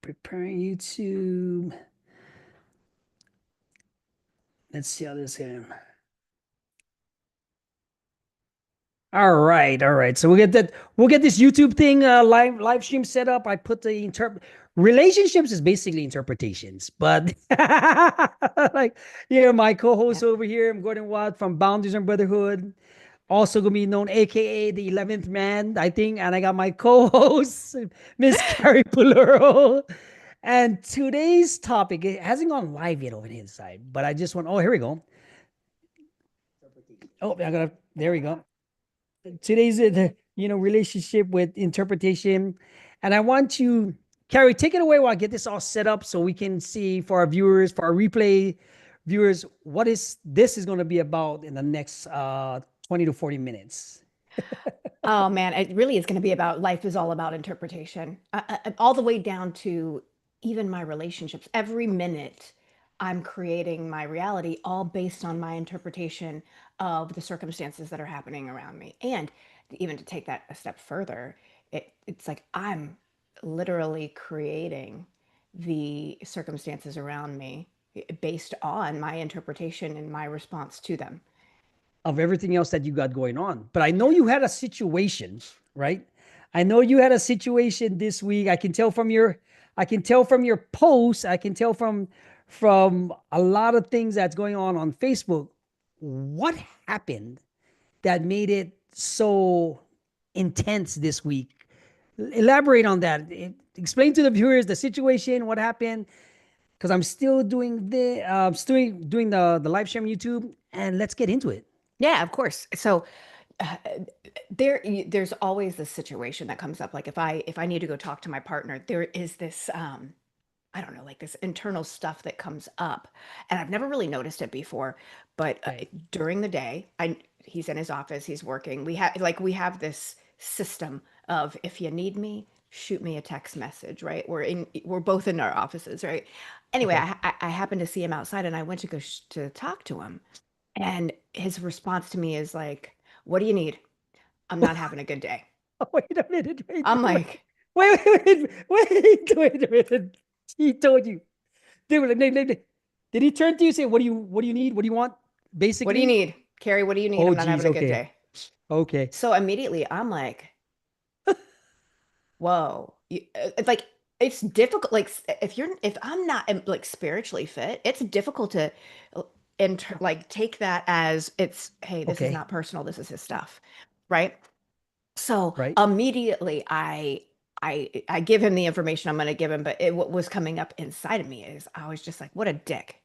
Preparing YouTube. Let's see how this goes. All right. So we'll get this YouTube thing live stream set up. I put the relationships is basically interpretations, but like my co-host Yep. over here, I'm Gordon Watt from Boundaries and Brotherhood, also gonna be known AKA the 11th man, I think, and I got my co-host, Miss Carrie Pulero. And today's topic, it hasn't gone live yet over the inside, but I just want, oh, here we go. Oh, I gotta, there we go. Today's relationship with interpretation, and I want you, Carrie, take it away while I get this all set up so we can see for our viewers, for our replay viewers, what is this is going to be about in the next 20 to 40 minutes. Oh man, it really is going to be about life is all about interpretation, all the way down to even my relationships. Every minute, I'm creating my reality all based on my interpretation of the circumstances that are happening around me. And even to take that a step further, it's like I'm literally creating the circumstances around me based on my interpretation and my response to them. Of everything else that you got going on. But I know you had a situation, right? I know you had a situation this week. I can tell from your posts, I can tell from a lot of things that's going on Facebook. What happened that made it so intense this week? Elaborate on that. Explain to the viewers the situation, what happened, because I'm still doing still doing the live stream on YouTube, and let's get into it. Yeah, of course. So uh, there's always this situation that comes up. Like if I need to go talk to my partner, there is this I don't know, like this internal stuff that comes up, and I've never really noticed it before. But Right. during the day, I he's in his office, he's working. We have this system of if you need me, shoot me a text message, right? We're both in our offices, right? Anyway, Okay. I happened to see him outside, and I went to go to talk to him, and his response to me is like, "What do you need? I'm not having a good day." Wait a minute. I'm like, Wait a minute. He told you. Did he turn to you and say, what do you need? What do you want? "What do you Basically? need? Carrie, what do you need? Oh, I'm not geez. having a good Okay. day." Okay. So immediately I'm like, whoa. It's like it's difficult. Like if I'm not like spiritually fit, it's difficult to like take that as it's, hey, this is Okay. not personal. This is his stuff. Right. So Right. immediately I give him the information I'm going to give him, but what was coming up inside of me is I was just like, what a dick.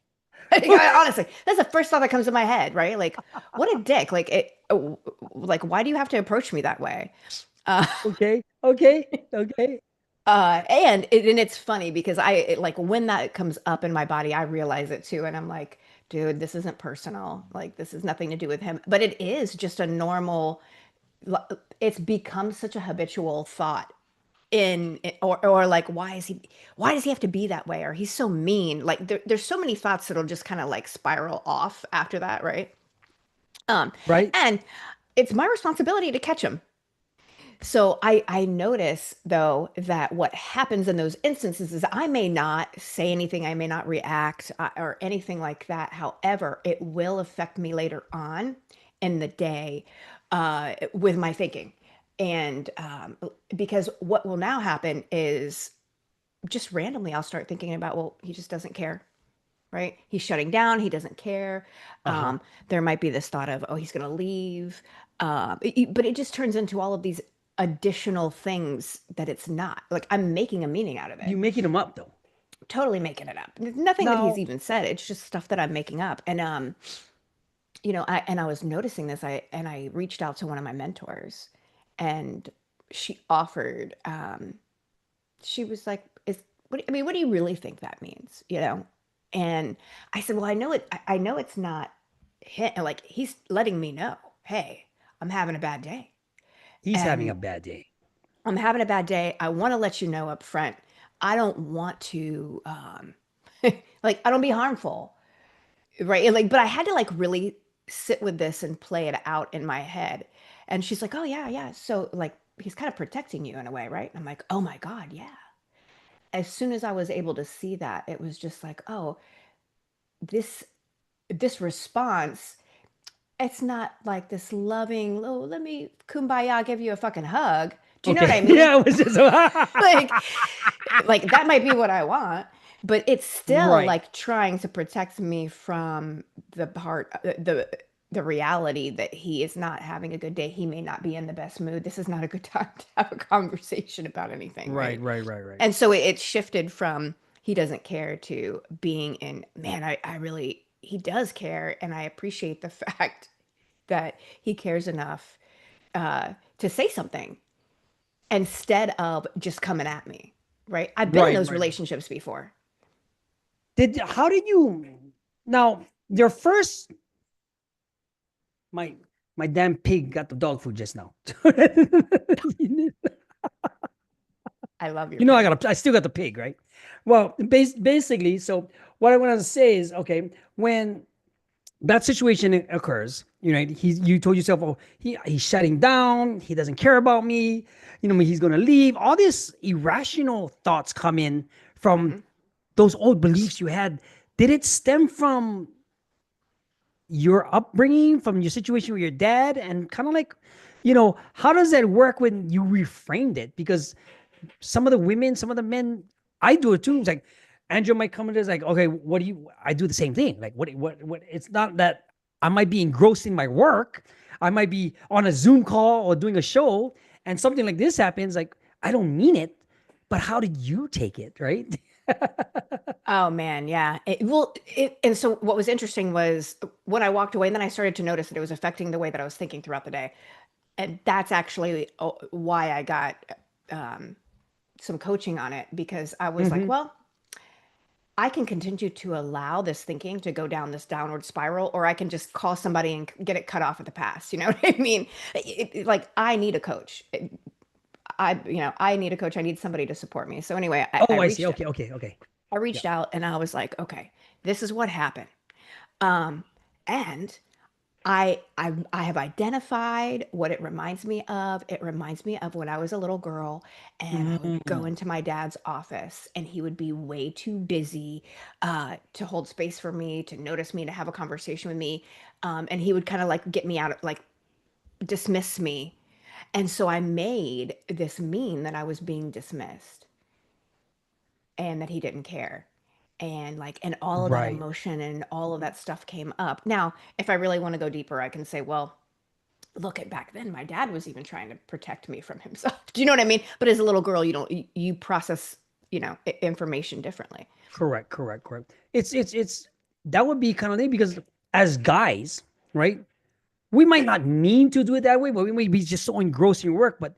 Honestly, that's the first thought that comes to my head, right? Like, what a dick. Like, why do you have to approach me that way? Uh, Okay. Okay. Okay. and it's funny because like when that comes up in my body, I realize it too, and I'm like, dude, this isn't personal. Like, this has nothing to do with him, but it is just a normal. It's become such a habitual thought or like why does he have to be that way, or he's so mean, like there's so many thoughts that'll just kind of like spiral off after that, right? um Right. and it's my responsibility to catch him. So I notice though that what happens in those instances is I may not say anything, I may not react or anything like that. However, it will affect me later on in the day with my thinking. And because what will now happen is just randomly I'll start thinking about, well, he just doesn't care, right? He's shutting down. He doesn't care. Uh-huh. There might be this thought of, oh, he's going to leave. But it just turns into all of these additional things that it's not. Like I'm making a meaning out of it, You making them up though. totally making it up. There's nothing that he's Now, even said. It's just stuff that I'm making up. And I was noticing this. I reached out to one of my mentors, and she offered. She was like, "Is what? I mean, what do you really think that means?" And I said, "Well, I know it. I know it's not him. Like he's letting me know, hey, I'm having a bad day, he's having a and bad day. I'm having a bad day. I want to let you know up front. I don't want to, like, I don't be harmful, right? And like, but I had to like really sit with this and play it out in my head." And she's like, "Oh yeah, yeah. So like, he's kind of protecting you in a way, right?" And I'm like, "Oh my God, yeah." as soon as I was able to see that, it was just like, oh, this this response, it's not like this loving, oh, let me kumbaya give you a fucking hug. Do you know what Okay. I mean? Yeah, it was just Like that might be what I want, but it's still right. like trying to protect me from the part, the reality that he is not having a good day. He may not be in the best mood. This is not a good time to have a conversation about anything, Right, right? right, right, right. And so it shifted from he doesn't care to being in, man, I really, he does care. And I appreciate the fact that he cares enough to say something instead of just coming at me, right? I've been in Right, those right, right. relationships before. How did you now your first my my damn pig got the dog food just now. I love your You know, pig. I still got the pig, right? Well, basically, so what I want to say is, okay, when that situation occurs, you told yourself, oh, he's shutting down, he doesn't care about me, he's gonna leave. All these irrational thoughts come in from Hmm. those old beliefs you had. Did it stem from your upbringing, from your situation with your dad, and kind of like, how does that work when you reframed it? Because some of the women, some of the men, I do it too. It's like Andrew might come in, it's like, okay, what do you? I do the same thing. Like, what? It's not that I might be engrossed in my work. I might be on a Zoom call or doing a show, and something like this happens. Like, I don't mean it, but how did you take it, right? Oh man, yeah. And so what was interesting was when I walked away, and then I started to notice that it was affecting the way that I was thinking throughout the day. And that's actually why I got um, some coaching on it, because I was like, Mm-hmm. well, I can continue to allow this thinking to go down this downward spiral, or I can just call somebody and get it cut off at the pass. You know what I mean? Like I need a coach. I need a coach. I need somebody to support me. So anyway, Oh, I see. Okay, okay, okay. I Yeah. reached out and I was like, okay, this is what happened. Um, and I have identified what it reminds me of. It reminds me of when I was a little girl and I would go Mm. into my dad's office and he would be way too busy to hold space for me, to notice me, to have a conversation with me. And he would kind of like get me out, like dismiss me. And so I made this mean that I was being dismissed and that he didn't care. And like, and all of that Right. emotion and all of that stuff came up. Now, if I really want to go deeper, I can say, well, look at back then, my dad was even trying to protect me from himself. Do you know what I mean? But as a little girl, you process, information differently. Correct, correct, correct. It's that would be kind of thing because as guys, right? We might not mean to do it that way, but we may be just so engrossed in work. But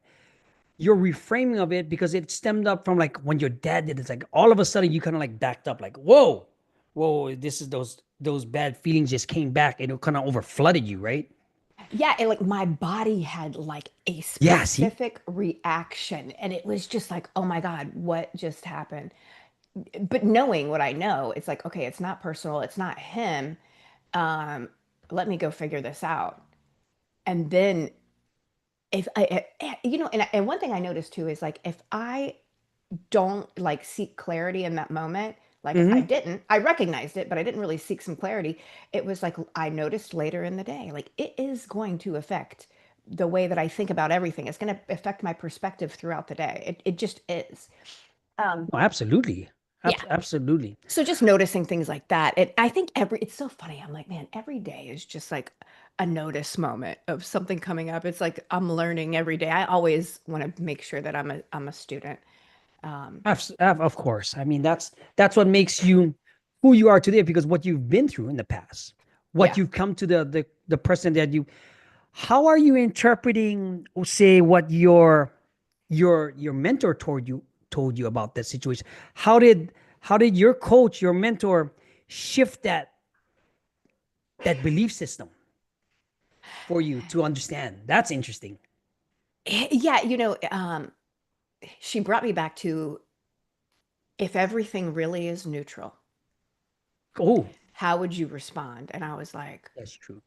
your reframing of it because it stemmed up from like when your dad did it, it's like all of a sudden you kind of like backed up, like, whoa, whoa, this is those bad feelings just came back and it kind of over flooded you, right? Yeah, and like my body had like a Yeah, see? specific reaction, and it was just like, oh my God, what just happened? But knowing what I know, it's like, okay, it's not personal, it's not him. Um, Let me go figure this out. And then if and one thing I noticed too is like if I don't like seek clarity in that moment, like Mm-hmm. I recognized it, but I didn't really seek some clarity. It was like I noticed later in the day, like it is going to affect the way that I think about everything. It's going to affect my perspective throughout the day. It just is. Um, Oh, absolutely. yeah. Absolutely. So just noticing things like that. I think it's so funny. I'm like, man, every day is just like a notice moment of something coming up. It's like I'm learning every day. I always want to make sure that I'm a student. Um, Of course. I mean, that's what makes you who you are today because what you've been through in the past, what yeah. you've come to the person that you. How are you interpreting, say, what your mentor told you about that situation? How did your coach, your mentor, shift that belief system for you to understand? That's interesting. Yeah, she brought me back to if everything really is neutral, Oh, how would you respond? And I was like, that's true.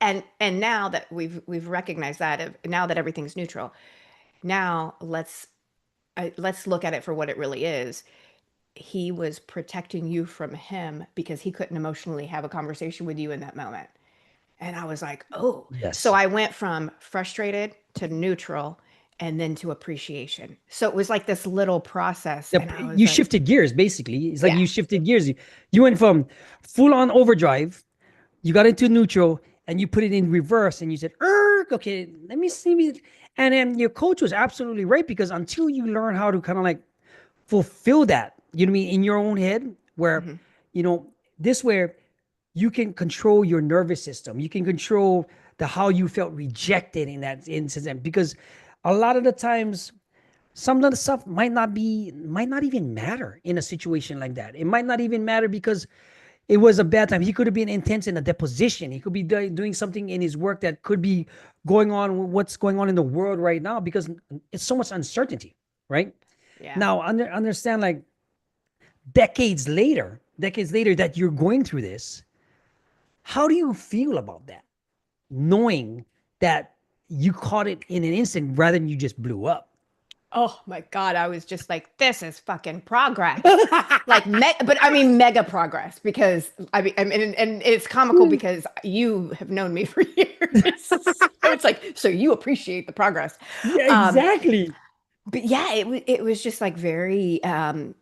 and now that we've recognized that, now that everything's neutral, now let's look at it for what it really is. he was protecting you from him because he couldn't emotionally have a conversation with you in that moment. And I was like, oh. So Yes. I went from frustrated to neutral and then to appreciation. So it was like this little process. And I was You like, shifted gears basically. It's like yeah, you shifted gears. You went from full on overdrive, you got into neutral, and you put it in reverse, and you said, "Erk, okay, let me see." And then your coach was absolutely right, because until you learn how to kind of like fulfill that, you know what I mean, in your own head, where, mhm, you know, this where you can control your nervous system, you can control the how you felt rejected in that incident, because a lot of the times some of the stuff might not even matter in a situation like that. It might not even matter because it was a bad time. He could have been intense in a deposition. He could be doing something in his work that could be going on, what's going on in the world right now, because it's so much uncertainty, right? yeah. Now, understand, like, decades later that you're going through this, how do you feel about that? Knowing that you caught it in an instant rather than you just blew up. Oh my God. I was just like, this is fucking progress. Like, but I mean, mega progress because I mean, and it's comical because you have known me for years. So it's like, so you appreciate the progress. Yeah, Um, exactly. but yeah, it was just like very, man,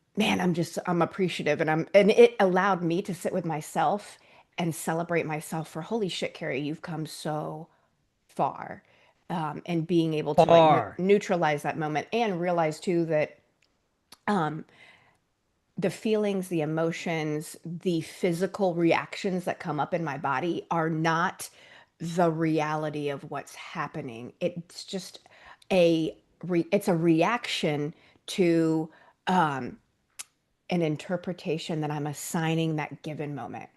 I'm appreciative and it allowed me to sit with myself and celebrate myself for holy shit, Carrie, you've come so far. And being able to like Far. neutralize that moment and realize too that the feelings, the emotions, the physical reactions that come up in my body are not the reality of what's happening. It's just it's a reaction to um, an interpretation that I'm assigning that given moment.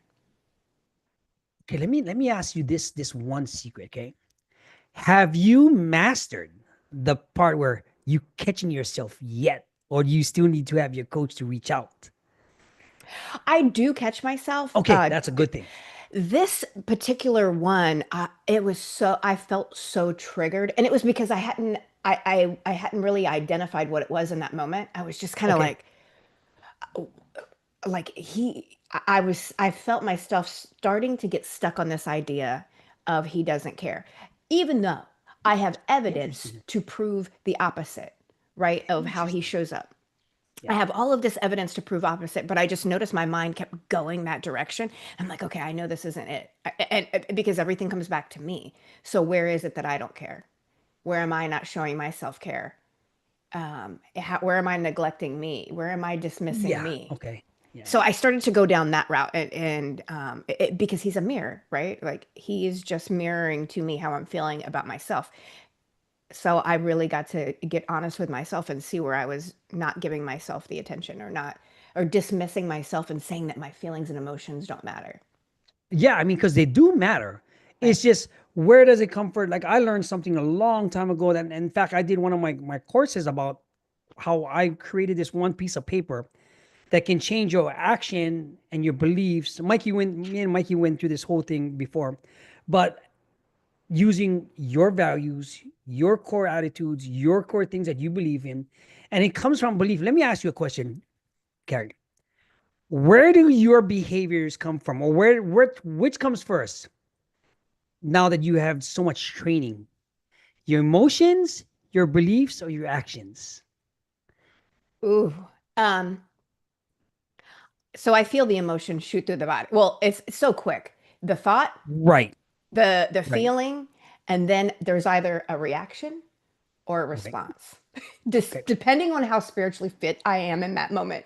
Okay, let me ask you this one secret, okay? Have you mastered the part where you catching yourself yet, or do you still need to have your coach to reach out? I do catch myself. Okay, that's a good thing. This particular one, it was so I felt so triggered, and it was because I hadn't really identified what it was in that moment. I was just kind of Okay. like I felt myself starting to get stuck on this idea of he doesn't care, even though I have evidence Interesting. to prove the opposite, right, of how he Interesting. shows up. I Yeah. have all of this evidence to prove opposite, but I just noticed my mind kept going that direction. I'm like, okay, I know this isn't it. And because everything comes back to me. So where is it that I don't care? Where am I not showing my self-care? Where am I neglecting me? Where am I dismissing Yeah. me? Okay. Yeah. So I started to go down that route because he's a mirror, right? Like he is just mirroring to me how I'm feeling about myself. So I really got to get honest with myself and see where I was not giving myself the attention or dismissing myself and saying that my feelings and emotions don't matter. Yeah, I mean, because they do matter. Right. It's just, where does it come from? Like, I learned something a long time ago that, in fact, I did one of my courses about how I created this one piece of paper that can change your action and your beliefs. Me and Mikey went through this whole thing before, but using your values, your core attitudes, your core things that you believe in, and it comes from belief. Let me ask you a question, Carrie. Where do your behaviors come from, or which comes first? Now that you have so much training, your emotions, your beliefs, or your actions? Ooh. Um, so I feel the emotion shoot through the body. Well, it's so quick. The thought, Right, the right. feeling, and then there's either a reaction or a Okay, response, just okay. depending on how spiritually fit I am in that moment.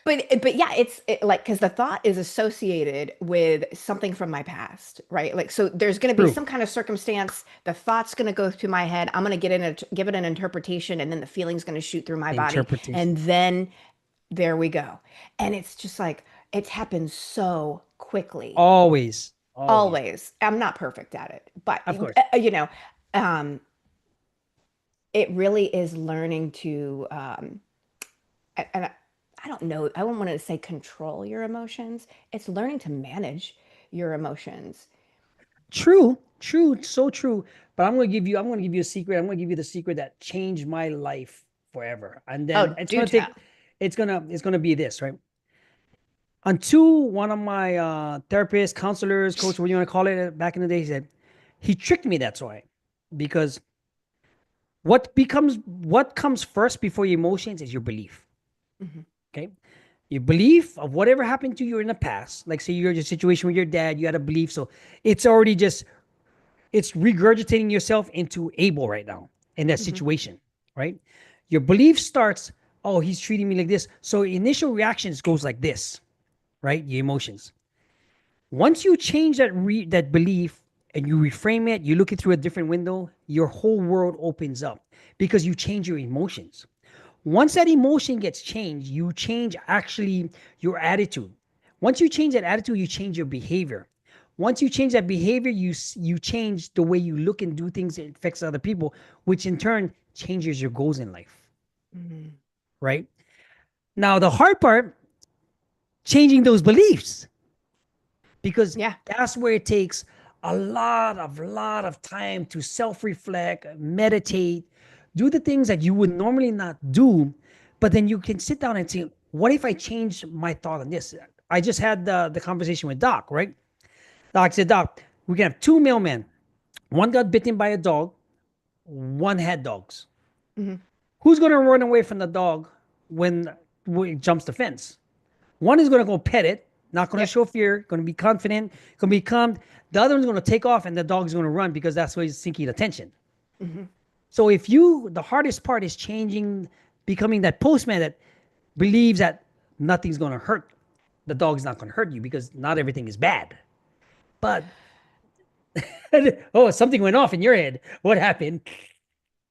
But yeah, like because the thought is associated with something from my past, right? Like so, there's going to be True. some kind of circumstance. The thought's going to go through my head. I'm going to give it an interpretation, and then the feeling's going to shoot through my The body, and interpretation. then there we go. And it's just like it's happened so quickly. Always, always. Always, I'm not perfect at it, but Of course. um, it really is learning to and I don't know, I don't want to say control your emotions. It's learning to manage your emotions. True, true, so true. But I'm gonna give you a secret. I'm gonna give you the secret that changed my life forever. And Oh, then do tell. it's gonna be this, right? Until one of my therapists, counselors, coach, what you want to call it, back in the day, he said he tricked me. That's why, because what comes first before your emotions is your belief. Mhm. Okay, your belief of whatever happened to you in the past. Like say you're in a situation with your dad, you had a belief, so it's already just it's regurgitating yourself into Abel right now in that Mhm. situation, right? Your belief starts, oh, he's treating me like this. So initial reactions goes like this, right? Your emotions. Once you change that belief and you reframe it, you look it through a different window, your whole world opens up because you change your emotions. Once that emotion gets changed, you change actually your attitude. Once you change that attitude, you change your behavior. Once you change that behavior, you change the way you look and do things. It affects other people, which in turn changes your goals in life. Mhm. Right now, the hard part, changing those beliefs, because Yeah. that's where it takes a lot of time to self-reflect, meditate, do the things that you would normally not do, but then you can sit down and say, what if I change my thought on this? I just had the conversation with Doc, right? Doc said, Doc, we can have two mailmen. One got bitten by a dog, one had dogs. Mhm. Who's going to run away from the dog when it jumps the fence? One is going to go pet it, not going to Yep. show fear, going to be confident, going to be calm. The other one's going to take off, and the dog's going to run because that's what he's seeking attention. Mhm. So the hardest part is changing, becoming that postman that believes that nothing's going to hurt. The dog's not going to hurt you because not everything is bad. But oh, something went off in your head. What happened?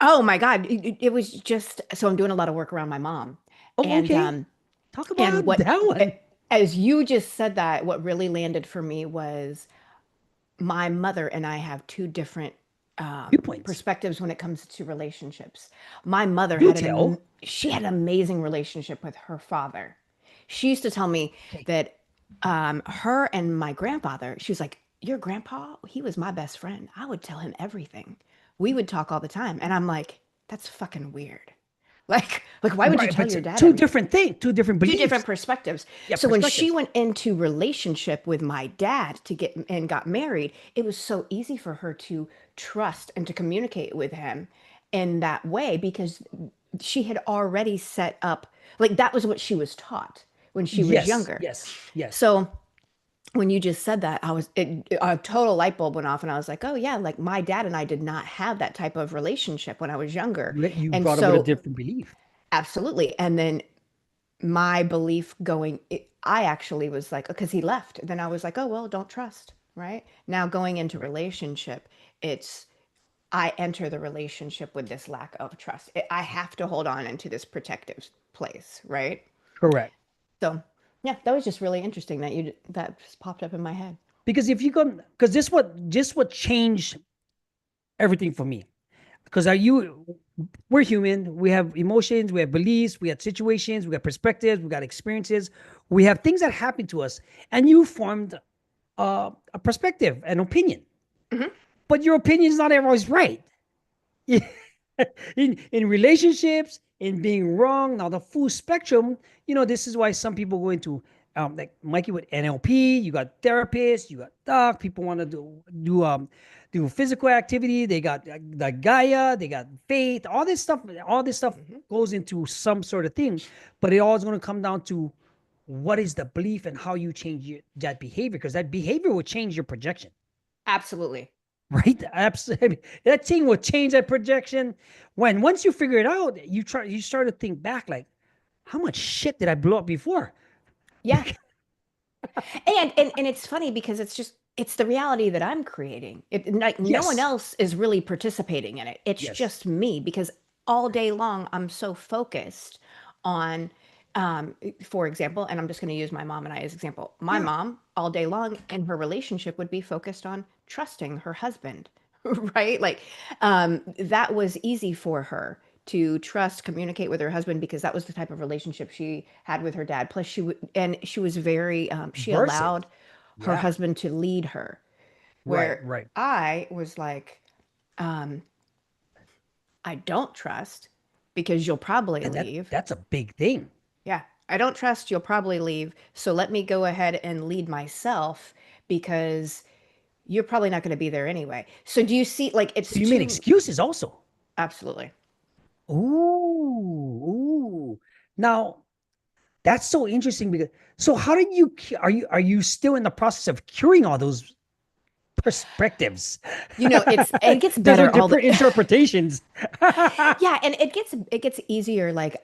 Oh my God. It was just so I'm doing a lot of work around my mom. Oh, And okay. Talk and about what that one. as you just said that, what really landed for me was my mother and I have two different Viewpoints. perspectives when it comes to relationships. My mother Do had tell. she had an amazing relationship with her father. She used to tell me Okay. that her and my grandfather, she was like, your grandpa, he was my best friend. I would tell him everything. We would talk all the time. And I'm like, that's fucking weird. Like, why would you Right, tell but your dad two everything? different things, two different Two different beliefs. perspectives. Yeah, So when she perspectives. went into relationship with my dad to get and got married, it was so easy for her to trust and to communicate with him in that way because she had already set up like that was what she was taught when she was Yes, younger. yes, yes. So when you just said that, a total light bulb went off and I was like, "Oh yeah, like my dad and I did not have that type of relationship when I was younger." You And brought up with a so different belief. absolutely. And then my belief I actually was like, because he left. Then I was like, oh, well, don't trust. Right now, going into Right. relationship, it's I enter the relationship with this lack of trust. I have to hold on into this protective place. Right. Correct. So, yeah, that was just really interesting that just popped up in my head. Because if you come, because this what changed everything for me. Because we're human. We have emotions, we have beliefs, we have situations, we have perspectives, we got experiences, we have things that happen to us, and you formed a perspective, an opinion. Hmm. But your opinion is not always right. In relationships, in being wrong. Now the full spectrum, this is why some people go into like Mikey with NLP. You got therapists, you got doc. People want to do physical activity. They got the Gaia. They got faith. All this stuff. All this stuff Hmm. goes into some sort of thing, but it all is going to come down to what is the belief and how you change that behavior, because that behavior will change your projection. Absolutely. Right? Absolutely. That thing will change that projection. When once you figure it out, you start to think back like, how much shit did I blow up before? Yeah. And it's funny because it's the reality that I'm creating. Like no one Yes. else is really participating in it. It's Yes. just me because all day long I'm so focused on for example, and I'm just going to use my mom and I as example. My Yeah. mom all day long in her relationship would be focused on trusting her husband, right? Like that was easy for her to trust, communicate with her husband because that was the type of relationship she had with her dad. Plus, she was very, she Versed. allowed her Yeah. husband to lead her. Right. Where Right. I was like, I don't trust because you'll probably And leave. that's a big thing. Yeah, I don't trust you'll probably leave. So let me go ahead and lead myself because you're probably not going to be there anyway. So do you see like it's So you made two excuses also. absolutely. Ooh, ooh. Now that's so interesting because so how did you are you still in the process of curing all those perspectives? It gets Those are better all the different interpretations. yeah, and it gets easier like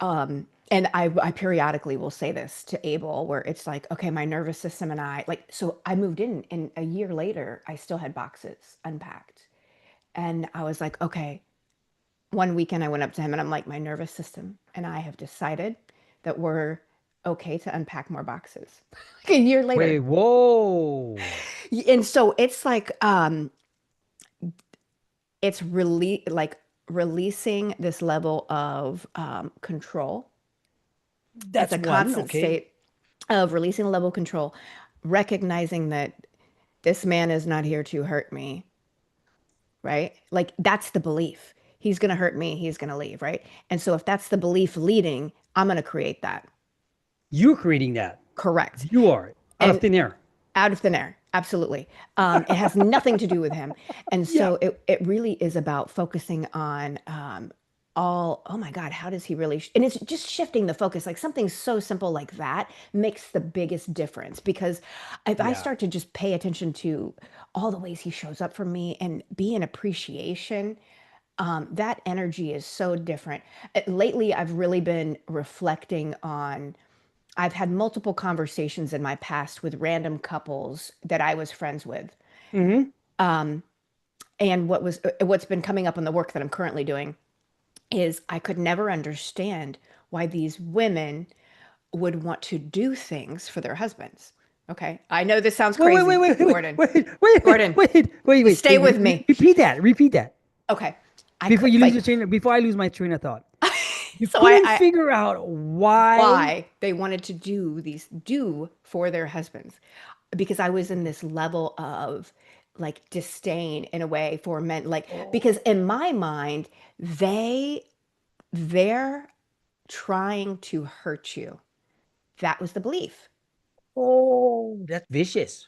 and I periodically will say this to Abel where it's like, okay, my nervous system and I like so I moved in and a year later I still had boxes unpacked. And I was like, okay, one weekend I went up to him and I'm like, my nervous system and I have decided that we're okay to unpack more boxes. Like a year later. Wait, whoa. And so it's like it's really like releasing this level of control. It's That's a one. constant Okay. state of releasing a level of control, recognizing that this man is not here to hurt me, right? Like that's the belief. He's going to hurt me, he's going to leave, right? And so if that's the belief leading, I'm going to create that. You're creating that. Correct. You are out of And thin air. out of thin air, absolutely. It has nothing to do with him. And Yeah. so it really is about focusing on all, oh my God, how does he really, and it's just shifting the focus. Like something so simple like that makes the biggest difference because if I Yeah. start to just pay attention to all the ways he shows up for me and be in appreciation, that energy is so different. Lately, I've really been reflecting on I've had multiple conversations in my past with random couples that I was friends with. Hmm. And what's been coming up in the work that I'm currently doing is I could never understand why these women would want to do things for their husbands. Okay. I know this sounds Wait, wait, wait, crazy, wait, wait, Gordon. wait, wait, Gordon, wait. stay with me. Repeat that. Repeat that. Okay. I Before could you lose like your train, before I lose my train of thought. You so couldn't I figure out why. why they wanted to do for their husbands because I was in this level of like disdain in a way for men like Oh, because in my mind they're trying to hurt you. That was the belief. oh, that's vicious.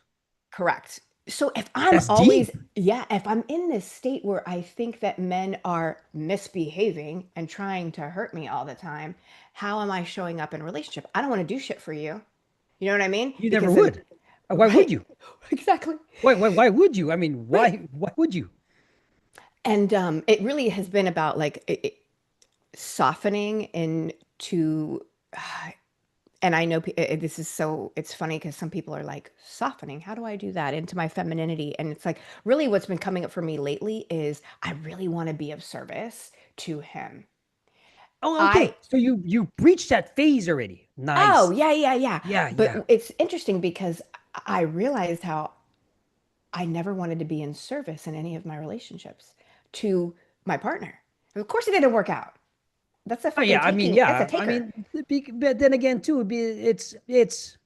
Correct. So if I'm That's always, deep. yeah, if I'm in this state where I think that men are misbehaving and trying to hurt me all the time, how am I showing up in a relationship? I don't want to do shit for you. You know what I mean? You never Because then, would. Why would right, you? exactly, Why would you? I mean, right. why would you? And it really has been about like softening into and I know this is so it's funny because some people are like softening. How do I do that into my femininity? And it's like really what's been coming up for me lately is I really want to be of service to him. Oh, I okay. So you breached that phase already. oh Nice. yeah yeah yeah. Yeah, But yeah. it's interesting because I realized how I never wanted to be in service in any of my relationships to my partner. Of course, it didn't work out. That's a Oh fucking yeah, I mean, taking. That's a yeah. I taker. mean, but then again, too, it's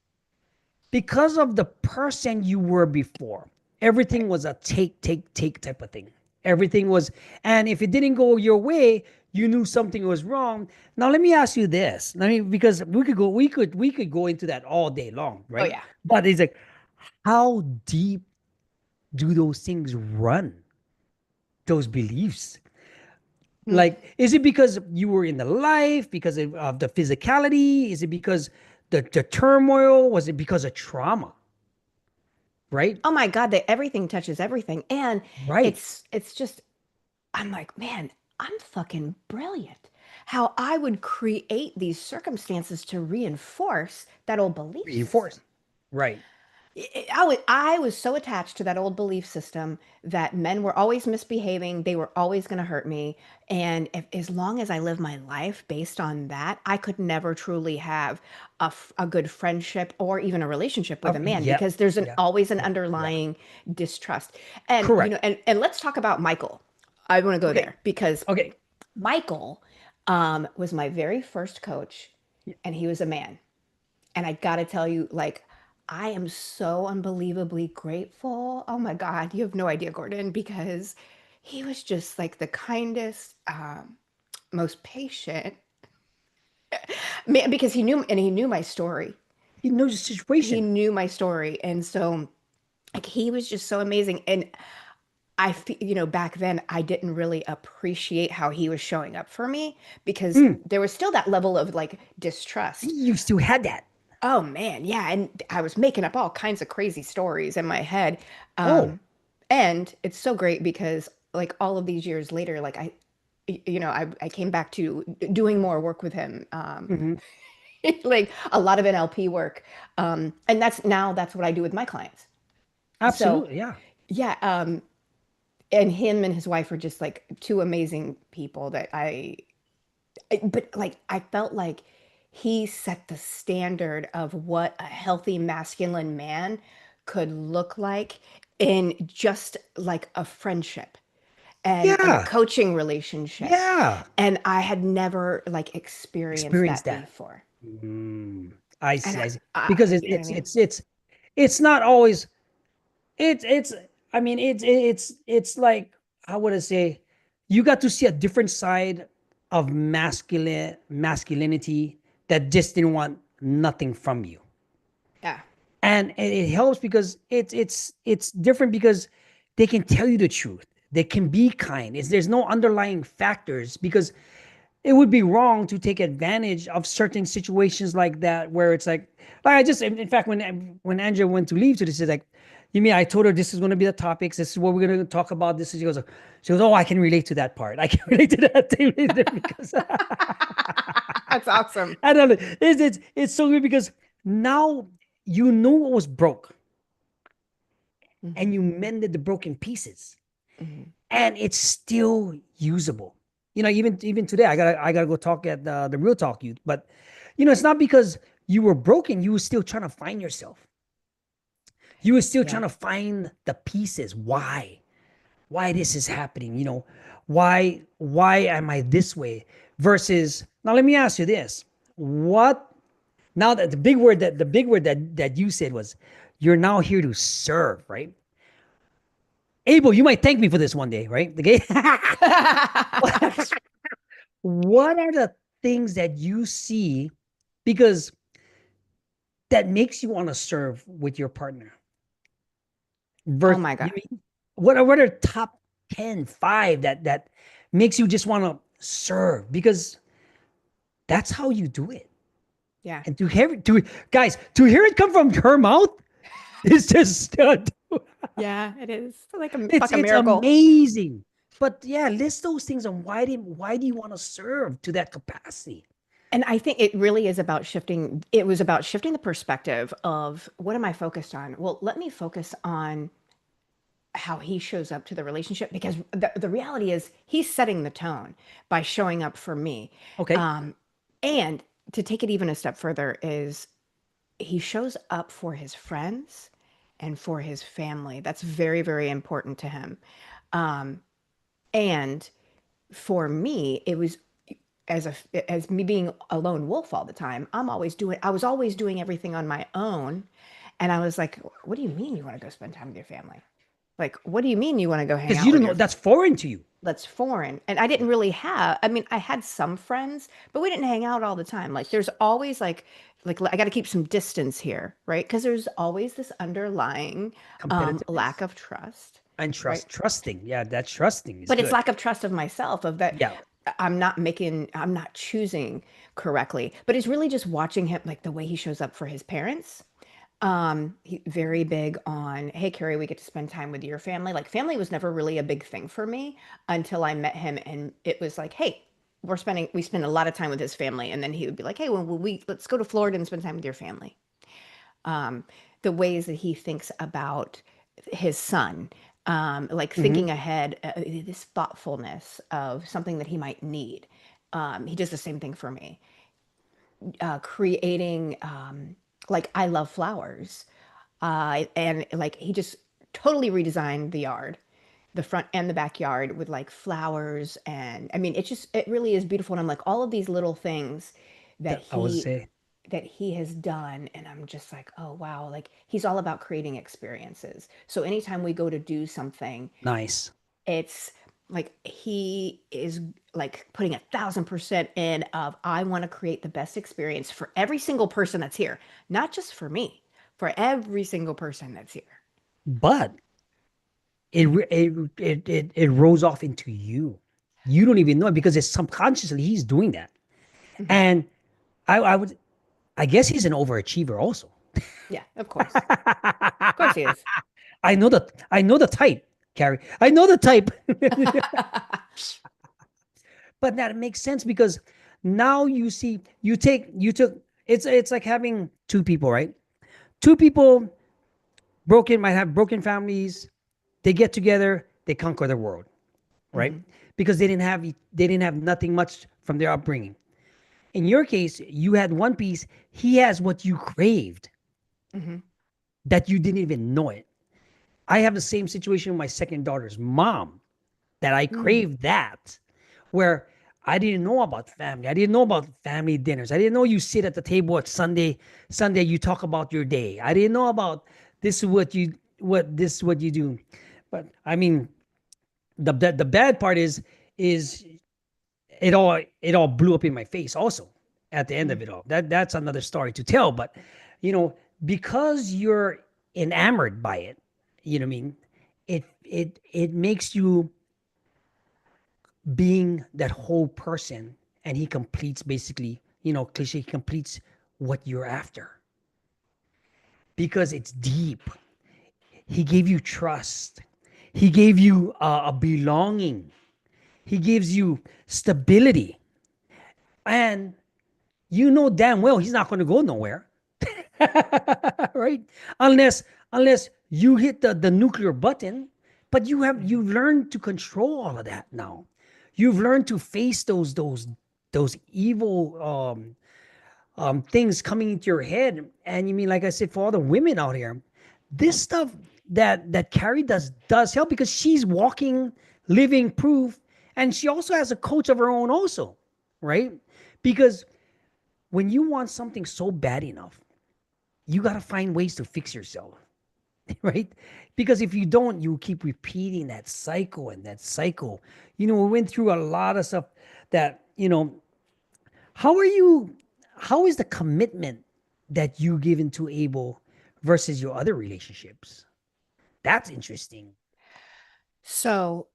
because of the person you were before. Right. Everything was a take type of thing. Everything was, and if it didn't go your way, you knew something was wrong. Now let me ask you this. I mean, because we could go into that all day long, Oh right? yeah. But it's like, how deep do those things run? Those beliefs? Mm. Like, is it because you were in the life, because of the physicality? Is it because the turmoil? Was it because of trauma? Right? Oh my God, that everything touches everything. And Right. it's just I'm like, man, I'm fucking brilliant. How I would create these circumstances to reinforce that old belief system. Reinforced. Right. I was so attached to that old belief system that men were always misbehaving, they were always going to hurt me, and as long as I live my life based on that, I could never truly have a good friendship or even a relationship with a man Yeah. because there's Yeah. always an Yeah. Yeah. underlying distrust. And Correct. and let's talk about Michael. I want to go Okay. there because Okay. Michael was my very first coach, and he was a man. And I got to tell you, like, I am so unbelievably grateful. Oh my God, you have no idea, Gordon, because he was just like the kindest. most patient man, because he knew my story. He knows the He situation. knew my story, and so like he was just so amazing. And back then I didn't really appreciate how he was showing up for me because Mm, there was still that level of like distrust. you still had that. Oh man, yeah, and I was making up all kinds of crazy stories in my head. Oh, Um, and it's so great because like all of these years later, like I came back to doing more work with him. mhm. Like a lot of NLP work. And that's what I do with my clients. So Absolutely. Yeah. yeah, and him and his wife are just like two amazing people that but like I felt like he set the standard of what a healthy masculine man could look like in just like a friendship and a Yeah. coaching relationship. Yeah. And I had never like experienced Experience that that. before. Mm, I And see. I see. I Because you know what I mean? it's not always it's I mean it's like how would I say you got to see a different side of masculinity that just didn't want nothing from you. Yeah. And it helps because it's different because they can tell you the truth. They can be kind. There's no underlying factors because it would be wrong to take advantage of certain situations like that where it's like I just in fact when Angela went to leave to this is like you mean I told her this is going to be the topics, this is what we're going to talk about, this is she goes, oh, I can relate to that part, I can relate to that thing because That's awesome. I don't know, it's so weird because now you know what was broke and Hmm. you mended the broken pieces Hmm. and it's still usable. Even today, I gotta go talk at the Real Talk Youth. But it's not because you were broken. You were still trying to find yourself. You were still trying Yeah. to find the pieces. Why this is happening? Why am I this way? Versus now, let me ask you this: what now that the big word that you said was you're now here to serve, right? Abel, you might thank me for this one day, right? The gay. What are the things that you see because that makes you want to serve with your partner? Oh Versus, my God. what are top 10, 5 that makes you just want to serve? Because that's how you do it. Yeah. And to hear it come from her mouth is just Yeah, it is like a it's fucking it's miracle. amazing. But yeah, list those things and why do you want to serve to that capacity? And I think it really is about shifting. It was about shifting the perspective of what am I focused on? Well, let me focus on how he shows up to the relationship because the reality is he's setting the tone by showing up for me. Okay. Um, and to take it even a step further is he shows up for his friends and for his family. That's very, very important to him. Um, and for me, it was as me being a lone wolf all the time. I was always doing everything on my own. And I was like, what do you mean you want to go spend time with your family? Like, what do you mean you want to go hang Because out you with don't know your that's foreign to you. that's foreign? And I didn't really have, I mean, I had some friends, but we didn't hang out all the time. Like there's always like I got to keep some distance here, right? Because there's always this underlying lack Competitiveness of trust, and right? trusting. Yeah, that trusting is But it's good. lack of trust of myself of that Yeah. I'm not choosing correctly. But it's really just watching him, like the way he shows up for his parents. He very big on, hey Carrie, we get to spend time with your family. Like family was never really a big thing for me until I met him, and it was like, hey, we spend a lot of time with his family, and then he would be like, hey, well, let's go to Florida and spend time with your family. um, the ways that he thinks about his son, like Hmm. thinking ahead, this thoughtfulness of something that he might need. He does the same thing for me, creating, like, I love flowers. And like, he just totally redesigned the yard, the front and the backyard with like flowers. And I mean, it really is beautiful. And I'm like, all of these little things that I would he say that he has done, and I'm just like, oh wow, like he's all about creating experiences. So anytime we go to do something, nice. it's Like he is like putting 1,000% in of I want to create the best experience for every single person that's here, not just for me, for every single person that's here. But it rolls off into you. You don't even know it because it's subconsciously he's doing that. Mhm. And I would, I guess he's an overachiever also. Yeah, of course. Of course he is. I know the type, Carrie. I know the type. But that makes sense because now you see you took it's like having two people, right? Two people broken might have broken families. They get together, they conquer the world, right? Mhm. Because they didn't have nothing much from their upbringing. In your case, you had one piece. He has what you craved Mhm. that you didn't even know it. I have the same situation with my second daughter's mom that I Mm. craved that, where I didn't know about family. I didn't know about family dinners. I didn't know you sit at the table at Sunday you talk about your day. I didn't know about this is what you do. But I mean, the bad part is it all blew up in my face also at the end Mm. of it all. That's another story to tell. But you know, because you're enamored by it, you know what I mean? It makes you being that whole person, and he completes basically, you know, cliche, he completes what you're after because it's deep. He gave you trust. He gave you a belonging. He gives you stability, and you know damn well he's not going to go nowhere, right? Unless you hit the nuclear button. But Mhm. you've learned to control all of that now. You've learned to face those evil things coming into your head. And you mean, like I said, for all the women out here, this stuff that Carrie does help because she's walking, living proof, and she also has a coach of her own, also, right? Because when you want something so bad enough, you got to find ways to fix yourself, right? Because if you don't, you keep repeating that cycle and that cycle. You know, we went through a lot of stuff that, you know, how are you, how is the commitment that you give into Abel versus your other relationships? That's interesting. So,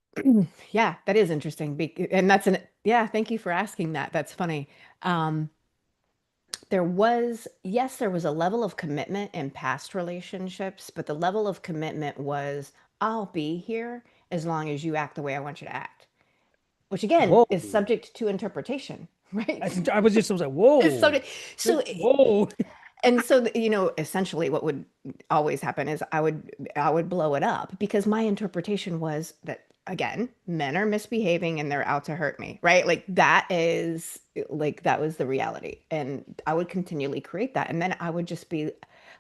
yeah, that is interesting. And that's an, yeah, thank you for asking that. That's funny. Um, there was, yes, there was a level of commitment in past relationships, but the level of commitment was, I'll be here as long as you act the way I want you to act, which again Whoa. is subject to interpretation, right? I was like, It's whoa. subject. So, Whoa. and so, you know, essentially what would always happen is I would blow it up because my interpretation was that again, men are misbehaving and they're out to hurt me, right? Like that is like that was the reality. And I would continually create that. And then I would just be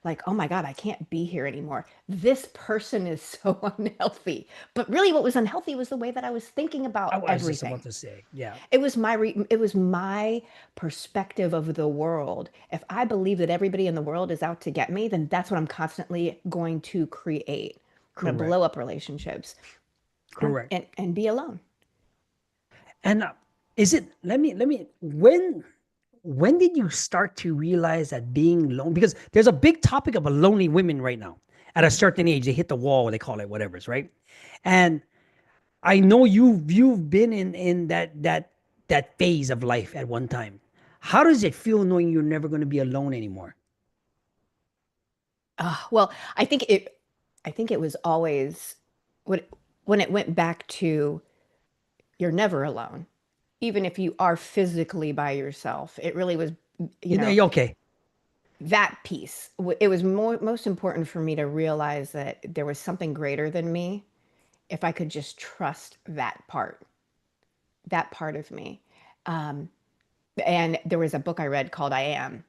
like, oh my God, I can't be here anymore. This person is so unhealthy. But really what was unhealthy was the way that I was thinking I about was just about everything. to say, yeah. It was my perspective of the world. If I believe that everybody in the world is out to get me, then that's what I'm constantly going to create. I'm going to Correct. blow up relationships Correct. and be alone. And is it, let me, when did you start to realize that being alone, because there's a big topic of a lonely women right now at a Mhm. certain age, they hit the wall, they call it whatever's right. And I know you've been in that phase of life at one time. How does it feel knowing you're never going to be alone anymore? Well, I think it was always when when it went back to you're never alone, even if you are physically by yourself. It really was, you You know, know, okay. that piece. It was most important for me to realize that there was something greater than me if I could just trust that part of me. Um, and there was a book I read called I Am,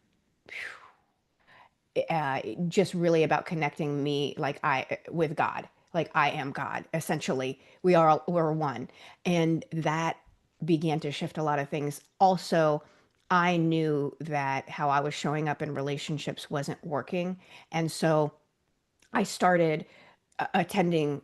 just really about connecting me like I with God. Like I am God. Essentially, we're one, and that began to shift a lot of things. Also, I knew that how I was showing up in relationships wasn't working, and so I started attending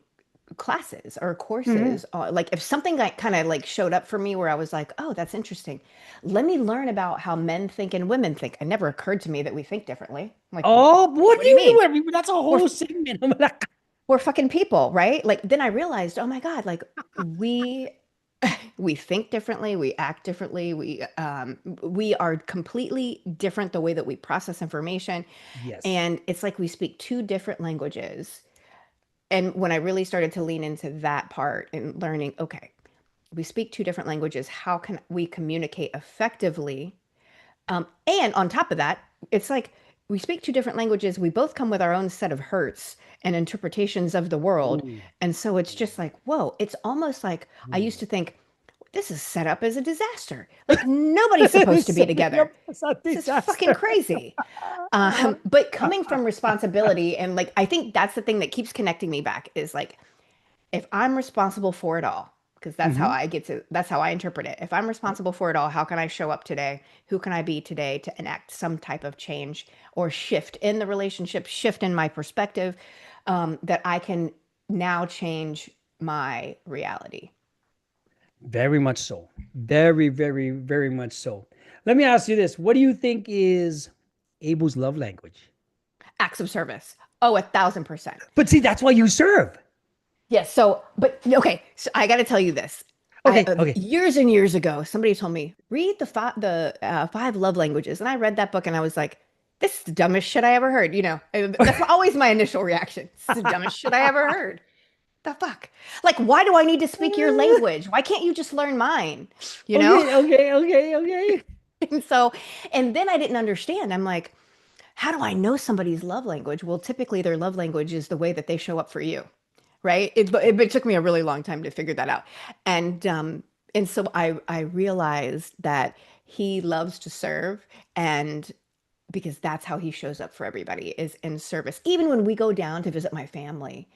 classes or Hmm. courses. Like if something like kind of like showed up for me where I was like, oh, that's interesting. Let me learn about how men think and women think. It never occurred to me that we think differently. I'm like, Oh, what what do do you you mean? mean? That's a We're whole segment. I'm like, we're fucking people, right? Like then I realized, oh my God, like we we think differently, we act differently, we are completely different the way that we process information. yes. And it's like we speak two different languages. And when I really started to lean into that part and learning, okay, we speak two different languages, how can we communicate effectively? And on top of that, it's like we speak two different languages. We both come with our own set of hurts and interpretations of the world. Ooh. And so it's just like, whoa, it's almost like I used Ooh. to think this is set up as a disaster. Like nobody's supposed to be Setting together. up a This is fucking disaster. crazy. But coming from responsibility, and like, I think that's the thing that keeps connecting me back is like, if I'm responsible for it all, because Hmm. that's how I interpret it. If I'm responsible for it all, how can I show up today? Who can I be today to enact some type of change or shift in the relationship, shift in my perspective, that I can now change my reality? Very much so. Very, very, very much so. Let me ask you this. What do you think is Abel's love language? Acts of service. Oh, 1,000%. But see, that's why you serve. Yes. So, but okay. So I got to tell you this. Okay, okay. Years and years ago, somebody told me read the five love languages, and I read that book, and I was like, "This is the dumbest shit I ever heard." You know, that's always my initial reaction. This is the dumbest shit I ever heard. The fuck? Like, why do I need to speak your language? Why can't you just learn mine? You know? Okay, okay, okay, okay. And so, and then I didn't understand. I'm like, how do I know somebody's love language? Well, typically their love language is the way that they show up for you, right? It took me a really long time to figure that out. And so I realized that he loves to serve, and because that's how he shows up for everybody is in service. Even when we go down to visit my family,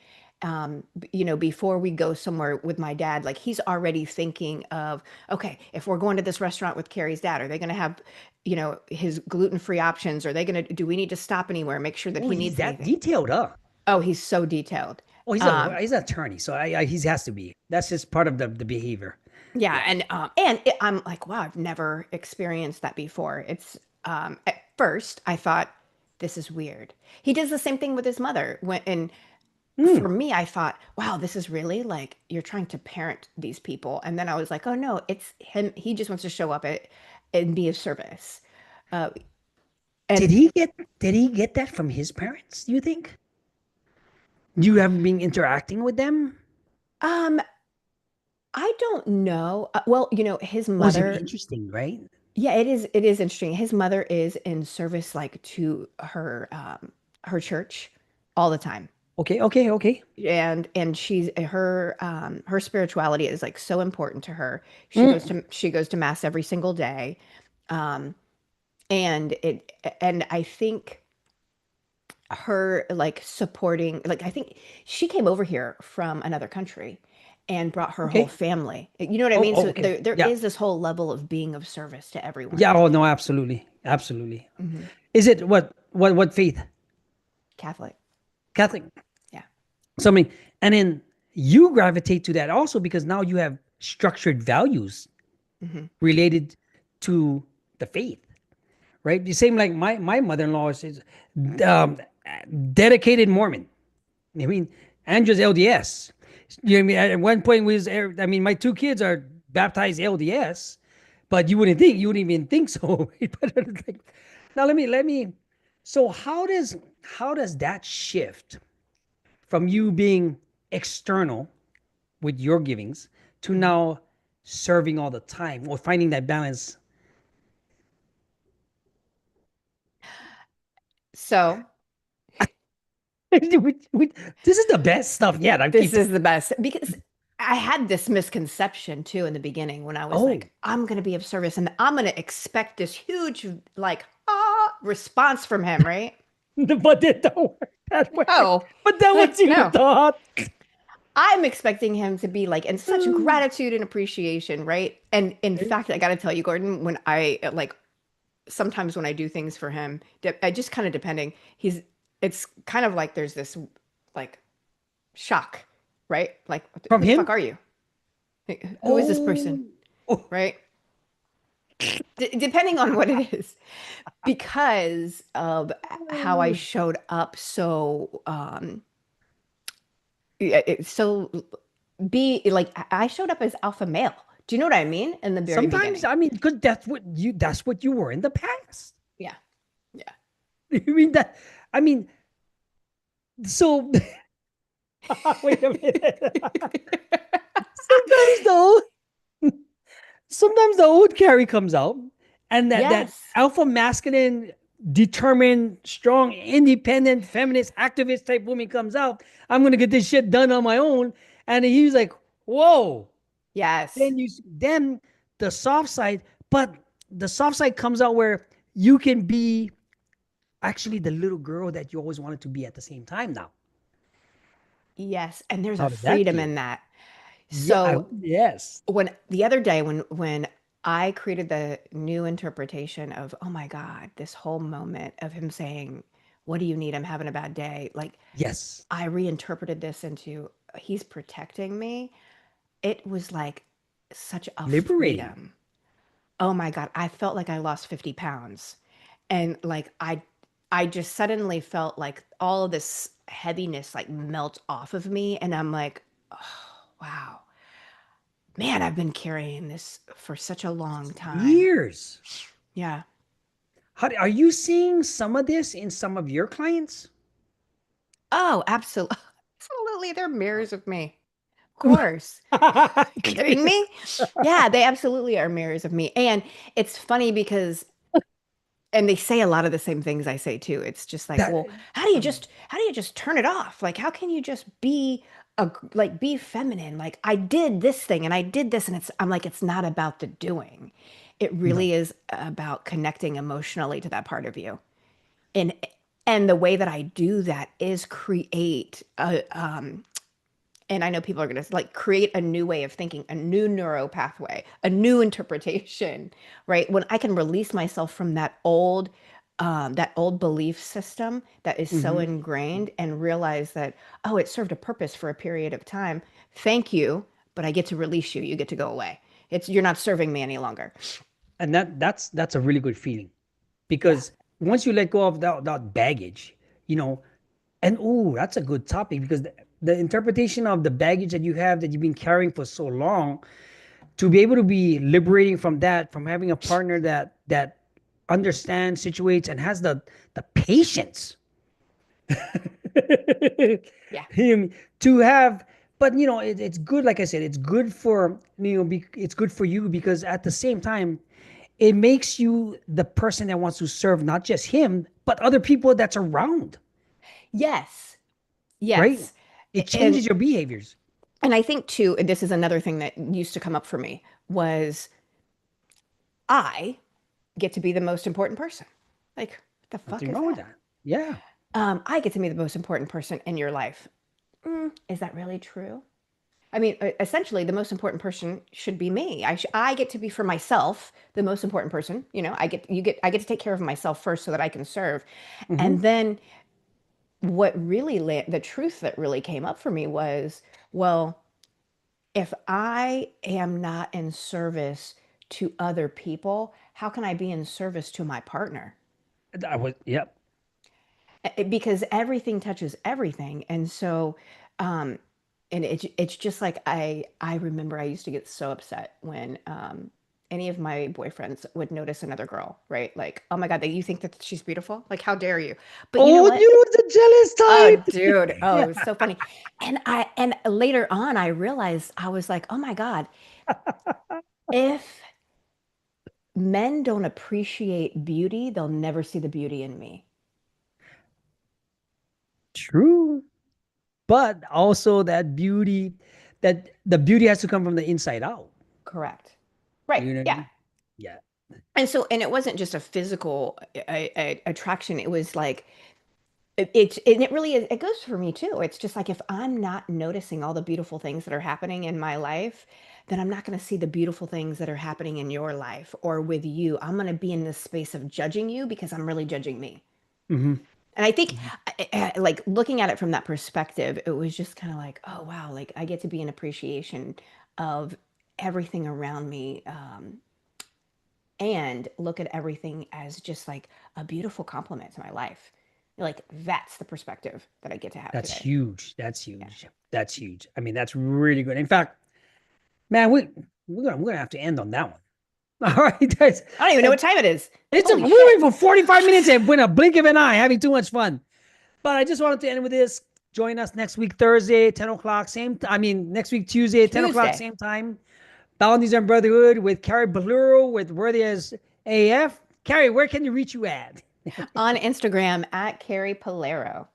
you know, before we go somewhere with my dad, like he's already thinking of, okay, if we're going to this restaurant with Carrie's dad, are they going to have, you know, his gluten-free options? Are they going to, do we need to stop anywhere, make sure that Oh, he he's needs that anything? detailed, huh? Oh, he's so detailed. Oh, Um, he's an attorney, so he has to be. That's just part of the behavior. yeah. Yeah. I'm like, wow, I've never experienced that before. At first I thought this is weird. He does the same thing with his mother and for Mm, me, I thought, wow, this is really like you're trying to parent these people. And then I was like, oh no, it's him. He just wants to show up and be of service. Uh, did and he get did he get that from his parents, do you think? You haven't been interacting with them? um, I don't know. Well, you know, his Oh, it'd be mother, interesting, right? yeah, it is interesting. His mother is in service like to her church all the time. Okay, okay, okay. And she's her spirituality is like so important to her. Mm, She goes to mass every single day. Um, and I think her like supporting, like I think she came over here from another country and brought her whole okay. family, you know what I Oh, mean? oh, So okay. there Yeah. is this whole level of being of service to everyone. Yeah, oh no, absolutely. Absolutely. Hmm. Is it what faith? Catholic. Catholic. Yeah. Something. And then you gravitate to that also because now you have structured values Hmm. related to the faith, right? The same like my mother-in-law is um, dedicated Mormon. I mean, Andrew's LDS. You know what I mean? At one point was I mean, my two kids are baptized LDS, but you wouldn't even think so. But it's like, now let me. So how does that shift from you being external with your givings to Hmm. now serving all the time or finding that balance? So This is the best stuff yet. I this keep. is the best because I had this misconception too in the beginning when I was Oh, like, I'm going to be of service and I'm going to expect this huge, like, response from him, right? but it don't work that way. No, But that was your no. thought. I'm expecting him to be like in such gratitude and appreciation, right? And in fact, I got to tell you, Gordon, when I like sometimes when I do things for him, I just kind of depending, it's kind of like there's this like shock. right? Like, From who the fuck him? are you? Who is this person? Oh, oh, Right? Depending on what it is, because of how I showed up so yeah, so be like I showed up as alpha male. Do you know what I mean? In the very sometimes, beginning. I mean, because that's what you were in the past. Yeah. Yeah. You mean that? I mean, so wait a minute. Sometimes though, sometimes the old Carrie comes out, and that Yes. alpha masculine, determined, strong, independent, feminist, activist type woman comes out. I'm gonna get this shit done on my own, and he's like, "Whoa!" Yes. Then the soft side, but the soft side comes out where you can be actually the little girl that you always wanted to be at the same time. Now, Yes. And there's a how does that freedom feel? in that. Yeah, So yes, when the other day when I created the new interpretation of, oh my God, this whole moment of him saying, what do you need? I'm having a bad day. Like yes, I reinterpreted this into he's protecting me. It was like such a liberating. freedom. Oh my God, I felt like I lost 50 pounds. And like I just suddenly felt like all of this heaviness like melt off of me. And I'm like, oh, wow. Man, I've been carrying this for such a long time. Years. Yeah. Are you seeing some of this in some of your clients? Oh, absolutely. Absolutely. They're mirrors of me. Of course. Kidding me? Yeah, they absolutely are mirrors of me. And it's funny because and they say a lot of the same things I say too. It's just like, that well, how do you just turn it off? Like how can you just be like be feminine? Like I did this thing and I did this and I'm like it's not about the doing. It no. really is about connecting emotionally to that part of you. And and the way that I do that is create a and I know people are going to like create a new way of thinking, a new neuro pathway, a new interpretation, right? When I can release myself from that old belief system that is so Mhm. ingrained and realize that, oh, it served a purpose for a period of time. Thank you, but I get to release you. You get to go away. It's you're not serving me any longer. And that's a really good feeling Yeah. because once you let go of that baggage, you know, and oh, that's a good topic because the interpretation of the baggage that you have that you've been carrying for so long, to be able to be liberating from that, from having a partner that understands, situates, and has the patience Yeah. him to have. But it's good, like I said, it's good for it's good for you because at the same time it makes you the person that wants to serve not just him but other people that's around, Yes. right? Yes. It And changes your behaviors. and I think too, this is another thing that used to come up for me was I get to be the most important person. Like, what the fuck Nothing is wrong with that? that. Yeah. I get to be the most important person in your life. Is that really true? I mean, essentially, the most important person should be me. I get to be for myself the most important person. You know, I get to take care of myself first so that I can serve. Hmm. And then what really the truth that really came up for me was, well, if I am not in service to other people, how can I be in service to my partner? I was, yep. Because everything touches everything. And so, um, and it's just like I remember I used to get so upset when any of my boyfriends would notice another girl, right? Like, oh my God, that you think that she's beautiful? Like, how dare you? But you know Oh, what? you the jealous Oh, type. dude. Oh, Yeah. it was so funny. And later on I realized I was like, oh my God, if men don't appreciate beauty, they'll never see the beauty in me. True. But also that the beauty has to come from the inside out. Correct. Right. You know what I Yeah. mean? Yeah. And so, and it wasn't just a physical attraction. It was like, and it really is, it goes for me too. It's just like, if I'm not noticing all the beautiful things that are happening in my life, then I'm not going to see the beautiful things that are happening in your life or with you. I'm going to be in this space of judging you because I'm really judging me. Hmm. And I think Mhm. like looking at it from that perspective, it was just kind of like, oh wow, like I get to be in appreciation of everything around me, and look at everything as just like a beautiful compliment to my life. Like that's the perspective that I get to have That's today. huge. That's Yeah. huge. That's huge. I mean, that's really good. In fact, man, we're gonna have to end on that one. All right, guys. I don't even know what time it is. We Holy went shit. for 45 minutes and went a blink of an eye, having too much fun. But I just wanted to end with this. Join us next week, Thursday, 10 o'clock, I mean, next week, Tuesday, 10 o'clock, Tuesday same time. Bounties and Brotherhood with Carrie Bluro with Worthy as AF. Carrie, where can you reach you at? on Instagram at Carrie Polero.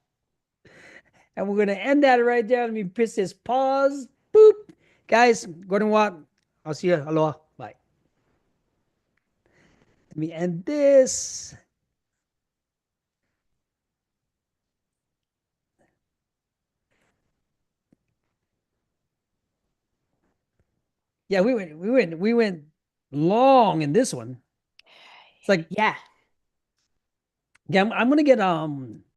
And we're going to end that right there. Let me press this pause. Boop. Guys, Gordon Watt. I'll see you. Aloha. Bye. Let me end this. Yeah, we went long in this one. It's like, Yeah. yeah, I'm gonna get